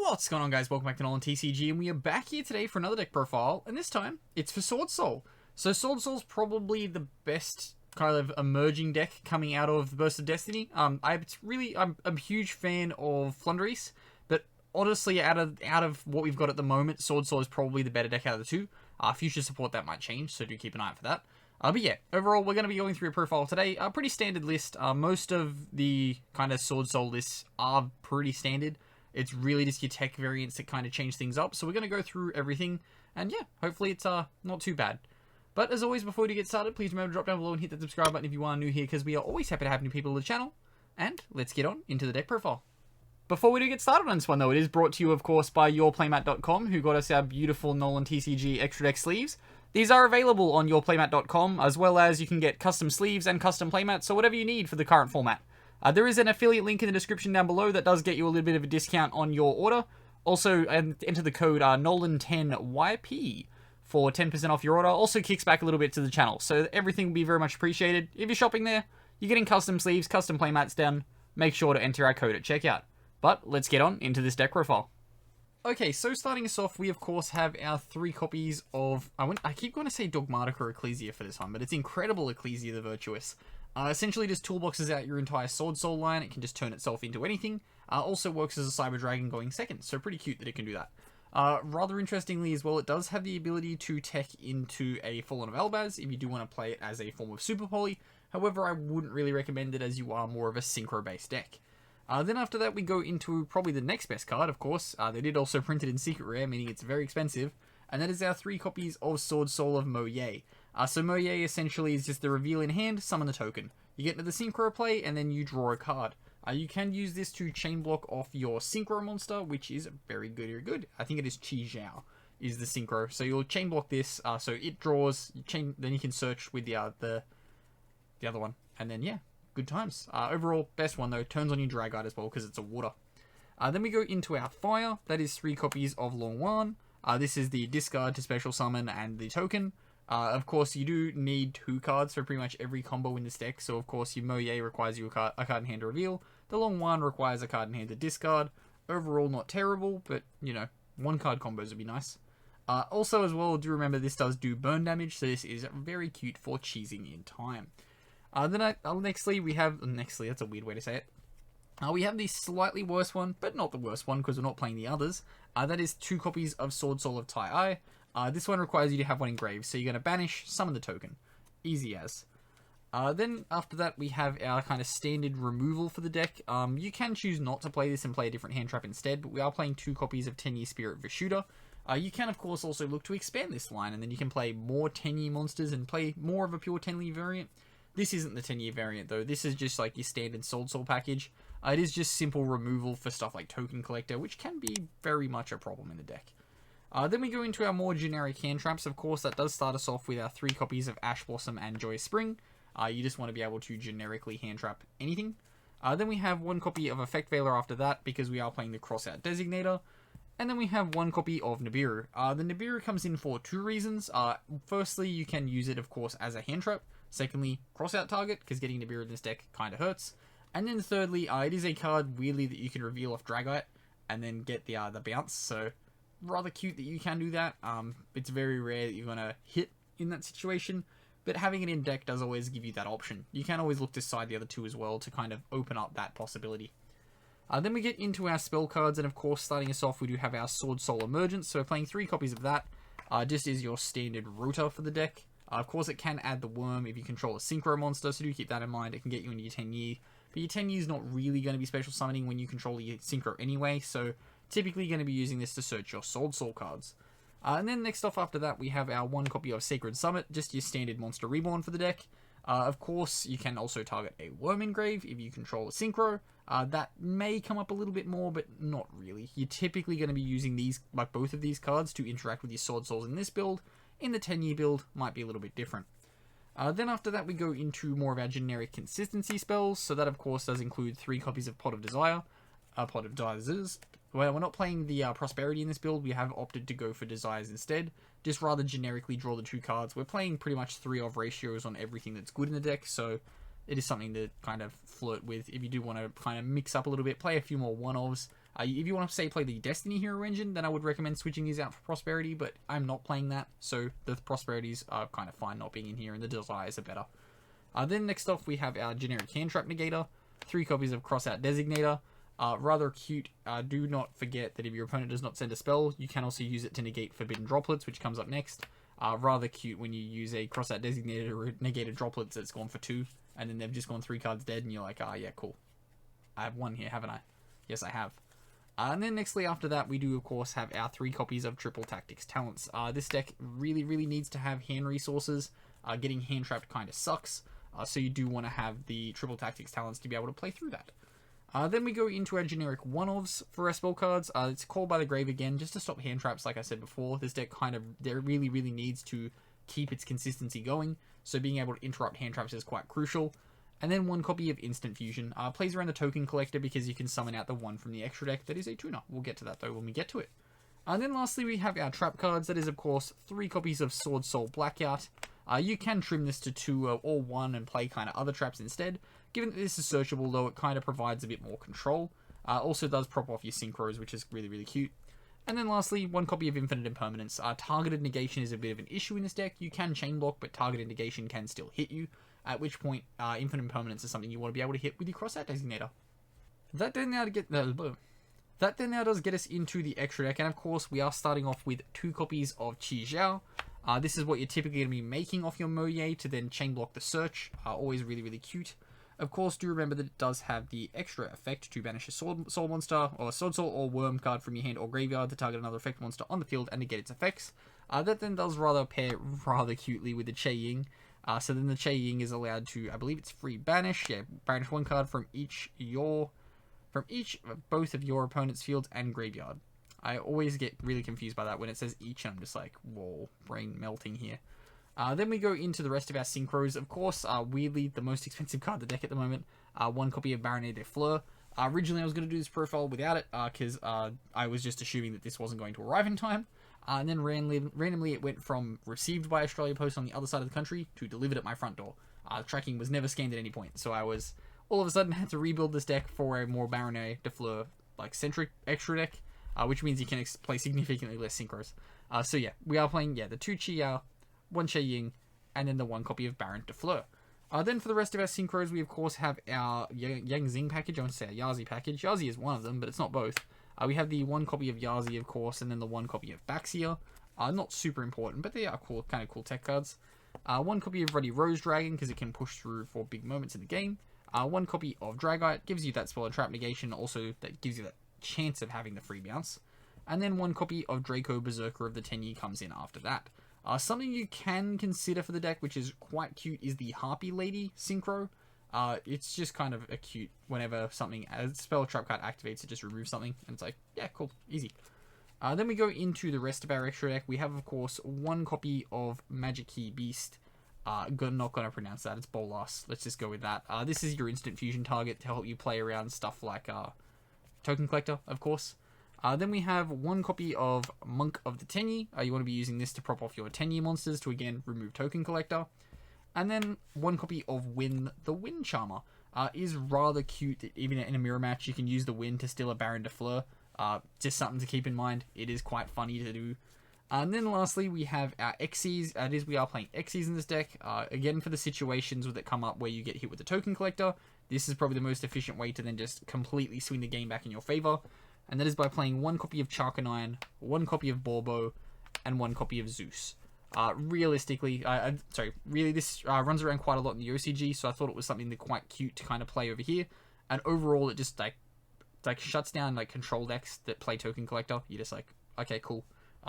What's going on, guys? Welcome back to NolanTCG, and we are back here today for another deck profile, and this time, it's for Swordsoul. So Swordsoul's probably the best kind of emerging deck coming out of the Burst of Destiny. I'm a huge fan of Flundereese, but honestly, out of what we've got at the moment, Swordsoul is probably the better deck out of the two. Future support, that might change, so do keep an eye out for that. But yeah, overall, we're going to be going through a profile today. A pretty standard list. Most of the kind of Swordsoul lists are pretty standard. It's really just your tech variants that kind of change things up. So we're going to go through everything. And yeah, hopefully it's not too bad. But as always, before we get started, please remember to drop down below and hit that subscribe button if you are new here, because we are always happy to have new people on the channel. And let's get on into the deck profile. Before we do get started on this one, though, it is brought to you, of course, by yourplaymat.com, who got us our beautiful NolanTCG extra deck sleeves. These are available on yourplaymat.com, as well as you can get custom sleeves and custom playmats, so whatever you need for the current format. There is an affiliate link in the description down below that does get you a little bit of a discount on your order. Also, enter the code NolanTCG for 10% off your order. Also kicks back a little bit to the channel, so everything will be very much appreciated. If you're shopping there, you're getting custom sleeves, custom playmats done. Make sure to enter our code at checkout. But let's get on into this deck profile. Okay, so starting us off, we of course have our 3 copies of... I keep going to say Dogmatic or Ecclesia for this one, but it's Incredible Ecclesia the Virtuous. Essentially just toolboxes out your entire Swordsoul line. It can just turn itself into anything. Also works as a Cyber Dragon going second, so pretty cute that it can do that. Rather interestingly as well, it does have the ability to tech into a Fallen of Albaz if you do want to play it as a form of Super Poly. However, I wouldn't really recommend it as you are more of a Synchro-based deck. Then after that, we go into probably the next best card, of course. They did also print it in Secret Rare, meaning it's very expensive. And that is our 3 copies of Swordsoul of Moye. So Moye essentially is just the reveal in hand, summon the token. You get into the Synchro play, and then you draw a card. You can use this to chain block off your Synchro monster, which is very good. I think it is Chi Zhao is the Synchro. So you'll chain block this, so it draws, then you can search with the other one. And then, yeah, good times. Overall, best one, though. Turns on your Dragite as well, because it's a water. Then we go into our Fire. That is 3 copies of Long Wan. This is the discard to special summon and the token. Of course, you do need 2 cards for pretty much every combo in this deck. So, of course, your Moye requires you a card in hand to reveal. The Long Wan requires a card in hand to discard. Overall, not terrible, but, you know, 1-card combos would be nice. Also, as well, do remember this does do burn damage, so this is very cute for cheesing in time. Nextly, we have... Nextly, that's a weird way to say it. We have the slightly worse one, but not the worst one, because we're not playing the others. That is 2 copies of Swordsoul of Tai Ai. This one requires you to have one engraved, so you're going to banish, summon the token. Easy as. Then, after that, we have our kind of standard removal for the deck. You can choose not to play this and play a different hand trap instead, but we are playing 2 copies of 10-Year Spirit Vishuda. You can, of course, also look to expand this line, and then you can play more 10-Year monsters and play more of a pure 10-Year variant. This isn't the 10-Year variant, though. This is just like your standard Swordsoul package. It is just simple removal for stuff like Token Collector, which can be very much a problem in the deck. Then we go into our more generic hand traps. Of course, that does start us off with our 3 copies of Ash Blossom and Joyous Spring. You just want to be able to generically hand trap anything. Then we have 1 copy of Effect Veiler after that, because we are playing the Crossout Designator. And then we have 1 copy of Nibiru. The Nibiru comes in for 2 reasons. Firstly, you can use it, of course, as a hand trap. Secondly, Crossout target, because getting Nibiru in this deck kind of hurts. And then thirdly, it is a card, weirdly, that you can reveal off Dragite, and then get the bounce, so... rather cute that you can do that. It's very rare that you're going to hit in that situation, but having it in deck does always give you that option. You can always look to side the other 2 as well to kind of open up that possibility. Then we get into our spell cards, and of course, starting us off, we do have our Swordsoul Emergence, so we're playing 3 copies of that. Just is your standard router for the deck. Of course, it can add the Worm if you control a Synchro monster, so do keep that in mind. It can get you into your 10-Year, but your 10-Year is not really going to be special summoning when you control your Synchro anyway, so typically going to be using this to search your Swordsoul cards. And then next off after that, we have our 1 copy of Sacred Summit, just your standard Monster Reborn for the deck. Of course, you can also target a Worm Engrave if you control a Synchro. That may come up a little bit more, but not really. You're typically going to be using these, like both of these cards, to interact with your Swordsouls in this build. In the 10-Year build, might be a little bit different. Then after that, we go into more of our generic consistency spells. So that, of course, does include 3 copies of Pot of Desire. Pot of Desires. Well, we're not playing the Prosperity in this build. We have opted to go for Desires instead. Just rather generically draw the 2 cards. We're playing pretty much 3 of ratios on everything that's good in the deck. So it is something to kind of flirt with if you do want to kind of mix up a little bit. Play a few more 1-ofs. If you want to say play the Destiny Hero engine, then I would recommend switching these out for Prosperity, but I'm not playing that, so the Prosperities are kind of fine not being in here, and the Desires are better. Then next off, we have our generic Hand Trap Negator, 3 copies of Crossout Designator. Rather cute. Do not forget that if your opponent does not send a spell, you can also use it to negate Forbidden Droplets, which comes up next. Rather cute when you use a Crossout Designator to negate a Droplets that's gone for 2, and then they've just gone 3 cards dead, and you're like, yeah, cool. I have 1 here, haven't I? Yes, I have. And then nextly after that, we do, of course, have our 3 copies of Triple Tactics Talents. This deck really, really needs to have hand resources. Getting hand trapped kind of sucks. So you do want to have the Triple Tactics Talents to be able to play through that. Then we go into our generic one-offs for our spell cards. It's Called by the Grave again, just to stop hand traps, like I said before. This deck really, really needs to keep its consistency going. So being able to interrupt hand traps is quite crucial. And then 1 copy of Instant Fusion. Plays around the Token Collector because you can summon out the 1 from the extra deck that is a tuner. We'll get to that though when we get to it. And then lastly we have our trap cards. That is of course 3 copies of Swordsoul Blackout. You can trim this to 2 or 1 and play kind of other traps instead. Given that this is searchable though, it kind of provides a bit more control. Also does prop off your synchros, which is really, really cute. And then lastly, 1 copy of Infinite Impermanence. Targeted negation is a bit of an issue in this deck. You can chain block, but targeted negation can still hit you. At which point, Infinite Impermanence is something you want to be able to hit with your Crossout Designator. That then now does get us into the extra deck, and of course we are starting off with 2 copies of Qi Zhao. This is what you're typically going to be making off your Moye to then chain block the search. Always really, really cute. Of course, do remember that it does have the extra effect to banish a soul monster, or a Swordsoul or Worm card from your hand or graveyard to target another effect monster on the field and negate its effects. That then does pair rather cutely with the Che Ying. So then the Che Ying is allowed to, I believe it's free banish. Yeah, banish 1 card from both of your opponent's fields and graveyard. I always get really confused by that when it says each, and I'm just like, whoa, brain melting here. Then we go into the rest of our synchros. Of course, weirdly, the most expensive card in the deck at the moment. 1 copy of Baronet de Fleur. Originally, I was going to do this profile without it, because I was just assuming that this wasn't going to arrive in time. And then randomly it went from received by Australia Post on the other side of the country to delivered at my front door. Tracking was never scanned at any point, so I was all of a sudden had to rebuild this deck for a more Baronet de Fleur like centric extra deck, which means you can play significantly less synchros. So yeah, we are playing the 2 Qi Yao, 1 Che Ying, and then the 1 copy of Baron de Fleur. Then for the rest of our synchros, we of course have our Yang Xing package. I want to say a Yazi package. Yazi is one of them, but it's not both. We have the 1 copy of Yazi, of course, and then the 1 copy of Baxia. Not super important, but they are cool, kind of cool tech cards. 1 copy of Ruddy Rose Dragon, because it can push through for big moments in the game. 1 copy of Dragite, gives you that spell and trap negation, also that gives you that chance of having the free bounce. And then 1 copy of Draco Berserker of the Tenyi comes in after that. Something you can consider for the deck, which is quite cute, is the Harpy Lady Synchro. It's just kind of a cute whenever a spell trap card activates, it just removes something, and it's like, yeah, cool, easy. Then we go into the rest of our extra deck. We have, of course, 1 copy of Magic Key Beast. Not gonna pronounce that, it's Bolas. Let's just go with that. This is your instant fusion target to help you play around stuff like Token Collector, of course. Then we have 1 copy of Monk of the Tenyi. You want to be using this to prop off your Tenyi monsters to, again, remove Token Collector. And then 1 copy of Win the Wind Charmer. Is rather cute that even in a mirror match you can use the Wind to steal a Baron de Fleur. Just something to keep in mind. It is quite funny to do. And then lastly we have our Xyz. That is, we are playing Xyz in this deck. Again, for the situations that come up where you get hit with the Token Collector, this is probably the most efficient way to then just completely swing the game back in your favor. And that is by playing 1 copy of Charcanine, 1 copy of Borbo, and 1 copy of Zeus. Realistically, really this runs around quite a lot in the OCG, so I thought it was something that quite cute to kind of play over here. And overall, it just like shuts down like control decks that play Token Collector. You're just like, okay, cool.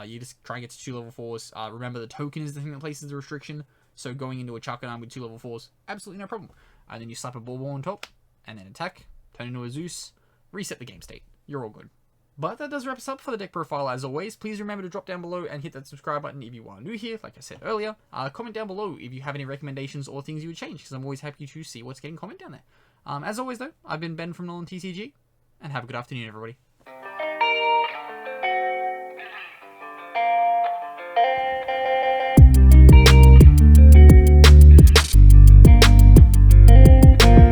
You just try and get to 2 level 4s. Remember, the token is the thing that places the restriction, so going into a Charcanine with 2 level 4s, absolutely no problem. And then you slap a Borbo on top, and then attack, turn into a Zeus, reset the game state. You're all good. But that does wrap us up for the deck profile. As always, please remember to drop down below and hit that subscribe button if you are new here, like I said earlier. Comment down below if you have any recommendations or things you would change, because I'm always happy to see what's getting comment down there. As always though, I've been Ben from NolanTCG, and have a good afternoon everybody.